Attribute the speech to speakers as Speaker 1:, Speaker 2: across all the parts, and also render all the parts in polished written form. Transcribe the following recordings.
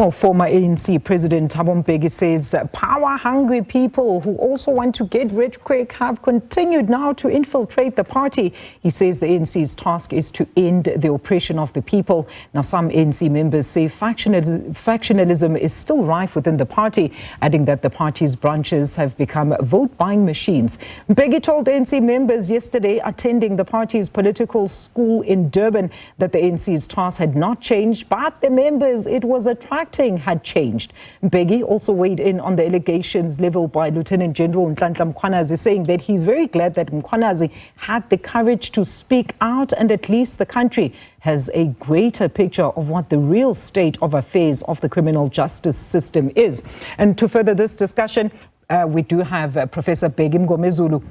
Speaker 1: Well, former ANC President Thabo Mbeki says power-hungry people who also want to get rich quick have continued now to infiltrate the party. He says the ANC's task is to end the oppression of the people. Now, some ANC members say factionalism is still rife within the party, adding that the party's branches have become vote-buying machines. Mbeki told ANC members yesterday attending the party's political school in Durban that the ANC's task had not changed, but the members it was attracting had changed. Mbeki also weighed in on the allegations leveled by Lieutenant General Nhlanhla Mkhwanazi, saying that he's very glad that Mkhwanazi had the courage to speak out, and at least the country has a greater picture of what the real state of affairs of the criminal justice system is. And to further this discussion, we do have Professor Bheki Mngomezulu,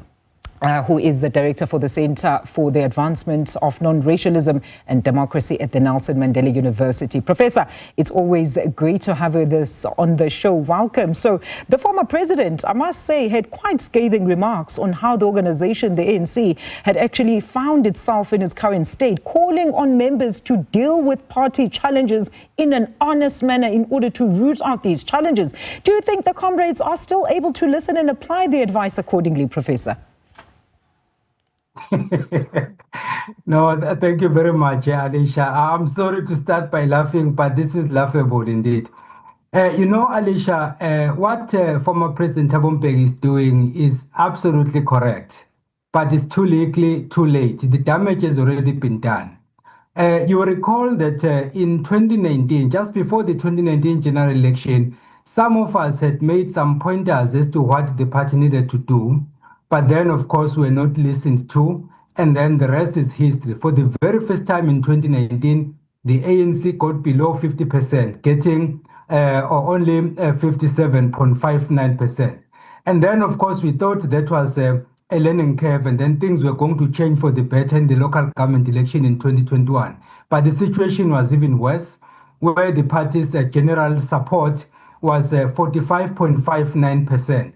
Speaker 1: who is the director for the Center for the Advancement of Non-Racialism and Democracy at the Nelson Mandela University. Professor, it's always great to have this on the show. Welcome. So the former president, I must say, had quite scathing remarks on how the organization, the ANC, had actually found itself in its current state, calling on members to deal with party challenges in an honest manner in order to root out these challenges. Do you think the comrades are still able to listen and apply the advice accordingly, Professor?
Speaker 2: No, thank you very much, Alicia. I'm sorry to start by laughing, but this is laughable indeed. Alicia, what former President Thabo Mbeki is doing is absolutely correct, but it's too late. The damage has already been done. You will recall that in 2019, just before the 2019 general election, some of us had made some pointers as to what the party needed to do. But then, of course, we're not listened to, and then the rest is history. For the very first time in 2019, the ANC got below 50%, getting only 57.59%. And then, of course, we thought that was a learning curve, and then things were going to change for the better in the local government election in 2021. But the situation was even worse, where the party's general support was 45.59%.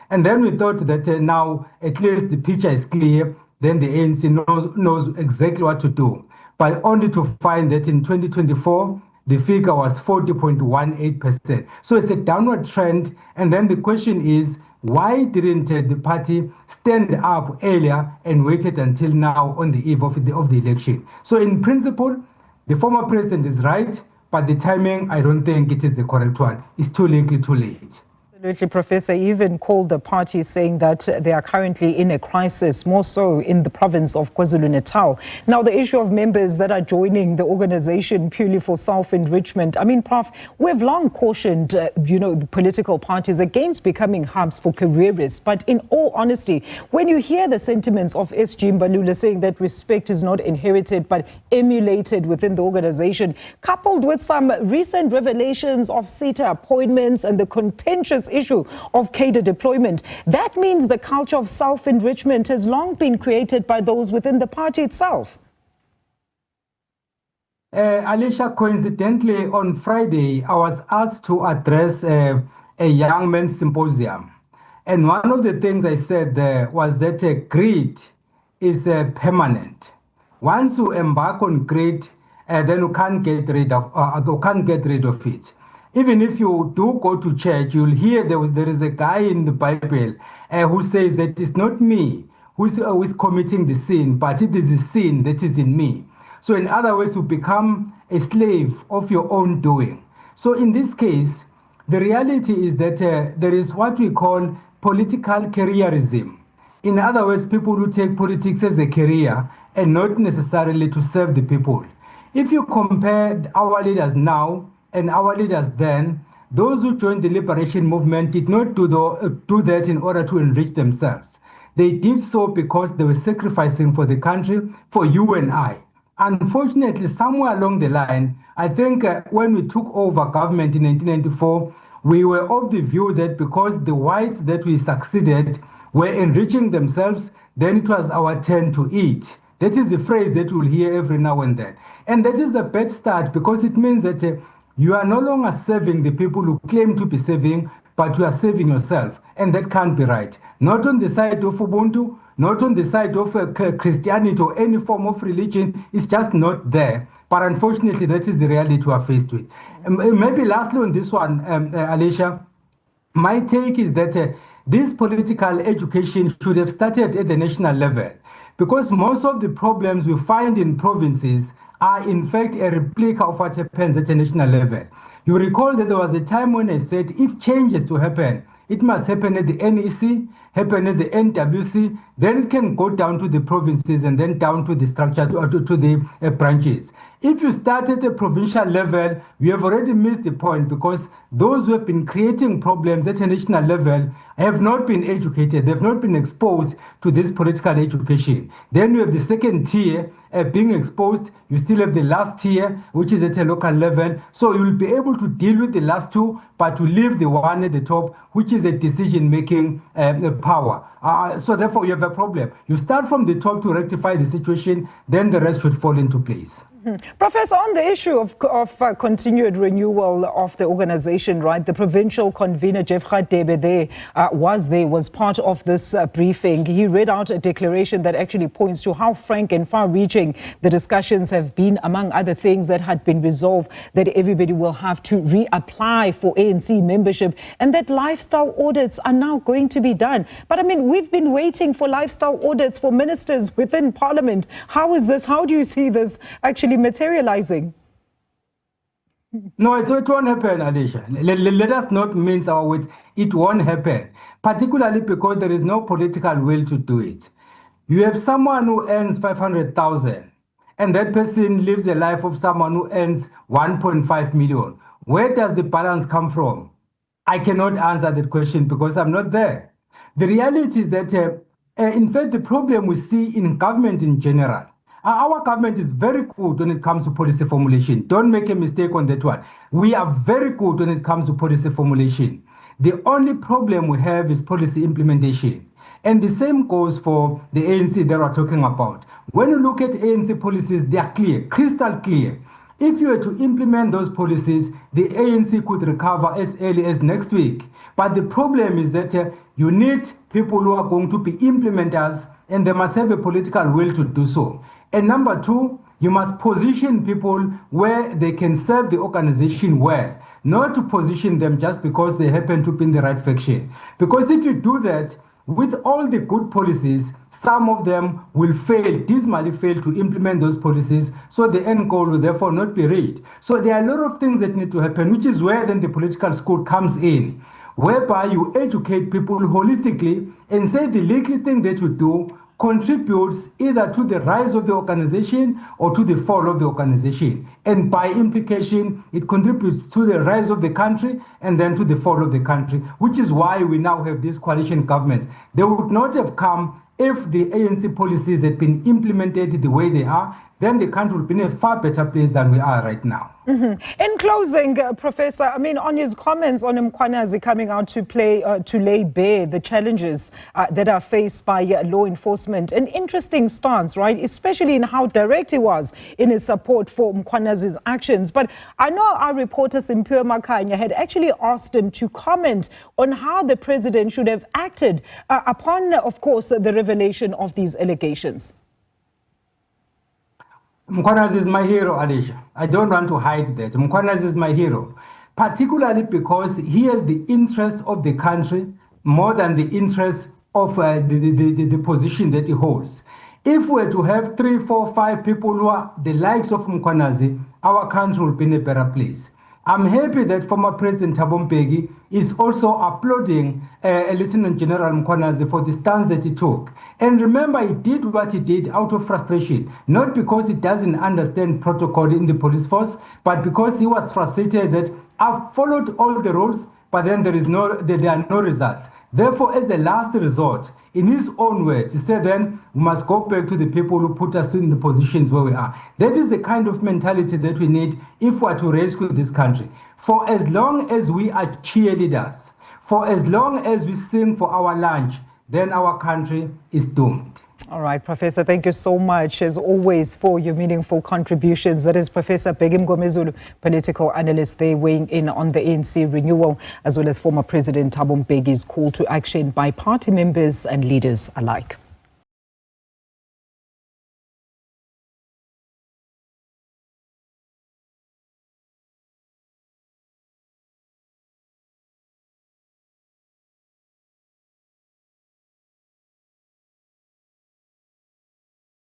Speaker 2: And then we thought that now at least the picture is clear, then the ANC knows exactly what to do. But only to find that in 2024, the figure was 40.18%. So it's a downward trend. And then the question is, why didn't the party stand up earlier and waited until now on the eve of the election? So in principle, the former president is right, but the timing, I don't think it is the correct one. It's too late.
Speaker 1: Absolutely, Professor. Even called the party, saying that they are currently in a crisis, more so in the province of KwaZulu-Natal. Now, the issue of members that are joining the organization purely for self-enrichment. I mean, Prof, we've long cautioned, the political parties against becoming hubs for careerists. But in all honesty, when you hear the sentiments of S.G. Mbalula saying that respect is not inherited but emulated within the organization, coupled with some recent revelations of SETA appointments and the contentious issue of cadre deployment, that means the culture of self-enrichment has long been created by those within the party itself.
Speaker 2: Alicia, coincidentally, on Friday, I was asked to address a young men's symposium. And one of the things I said there was that greed is permanent. Once you embark on greed, then you can't get rid of it. Even if you do go to church, you'll hear there is a guy in the Bible who says that it's not me who is committing the sin, but it is the sin that is in me. So in other words, you become a slave of your own doing. So in this case, the reality is that there is what we call political careerism. In other words, people who take politics as a career and not necessarily to serve the people. If you compare our leaders now and our leaders then, those who joined the liberation movement did not do that in order to enrich themselves. They did so because they were sacrificing for the country, for you and I. Unfortunately, somewhere along the line, I think when we took over government in 1994, we were of the view that because the whites that we succeeded were enriching themselves, then it was our turn to eat. That is the phrase that we'll hear every now and then. And that is a bad start because it means that you are no longer serving the people who claim to be serving, but you are saving yourself. And that can't be right. Not on the side of Ubuntu, not on the side of Christianity or any form of religion. It's just not there. But unfortunately, that is the reality we are faced with. Maybe lastly on this one, Alicia, my take is that this political education should have started at the national level, because most of the problems we find in provinces are in fact a replica of what happens at a national level. You recall that there was a time when I said if change is to happen, it must happen at the NEC, happen at the NWC, then it can go down to the provinces and then down to the structure, to the branches. If you start at the provincial level, we have already missed the point, because those who have been creating problems at a national level have not been educated. They've not been exposed to this political education. Then you have the second tier being exposed. You still have the last tier, which is at a local level. So you will be able to deal with the last two, but to leave the one at the top, which is a decision-making power. So therefore, you have a problem. You start from the top to rectify the situation, then the rest should fall into place.
Speaker 1: Professor, on the issue of continued renewal of the organization, right, the provincial convener, Jeff Radebe, was part of this briefing. He read out a declaration that actually points to how frank and far-reaching the discussions have been, among other things that had been resolved, that everybody will have to reapply for ANC membership and that lifestyle audits are now going to be done. But I mean, we've been waiting for lifestyle audits for ministers within Parliament. How is this? How do you see this actually materializing?
Speaker 2: No, it won't happen, Alicia. Let us not mince our words. It won't happen, particularly because there is no political will to do it. You have someone who earns 500,000, and that person lives a life of someone who earns 1.5 million. Where does the balance come from? I cannot answer that question because I'm not there. The reality is that, in fact, the problem we see in government in general, our government is very good when it comes to policy formulation. Don't make a mistake on that one. We are very good when it comes to policy formulation. The only problem we have is policy implementation. And the same goes for the ANC that we're talking about. When you look at ANC policies, they are clear, crystal clear. If you were to implement those policies, the ANC could recover as early as next week. But the problem is that you need people who are going to be implementers, and they must have a political will to do so. And number two, you must position people where they can serve the organization well, not to position them just because they happen to be in the right faction. Because if you do that, with all the good policies, some of them will fail, dismally fail to implement those policies, so the end goal will therefore not be reached. So there are a lot of things that need to happen, which is where then the political school comes in, whereby you educate people holistically and say the little thing that you do contributes either to the rise of the organization or to the fall of the organization. And by implication, it contributes to the rise of the country and then to the fall of the country, which is why we now have these coalition governments. They would not have come if the ANC policies had been implemented the way they are. Then the country would be in a far better place than we are right now.
Speaker 1: In closing, Professor, I mean, on his comments on Mkhwanazi coming out to lay bare the challenges that are faced by law enforcement, an interesting stance, right? Especially in how direct he was in his support for Mkhwanazi's actions. But I know our reporter Simphiwe Makhanya had actually asked him to comment on how the president should have acted upon, of course, the revelation of these allegations.
Speaker 2: Mkhwanazi is my hero, Alicia. I don't want to hide that. Mkhwanazi is my hero, particularly because he has the interest of the country more than the interest of the position that he holds. If we were to have 3, 4, 5 people who are the likes of Mkhwanazi, our country will be in a better place. I'm happy that former President Thabo Mbeki is also applauding Lieutenant General Mkhwanazi for the stance that he took. And remember, he did what he did out of frustration, not because he doesn't understand protocol in the police force, but because he was frustrated that I've followed all the rules, but then there are no results. Therefore, as a last resort, in his own words, he said then we must go back to the people who put us in the positions where we are. That is the kind of mentality that we need if we are to rescue this country. For as long as we are cheerleaders, for as long as we sing for our lunch, then our country is doomed.
Speaker 1: All right, Professor, thank you so much, as always, for your meaningful contributions. That is Professor Bheki Mngomezulu, political analyst there, weighing in on the ANC renewal, as well as former President Thabo Mbeki's call to action by party members and leaders alike.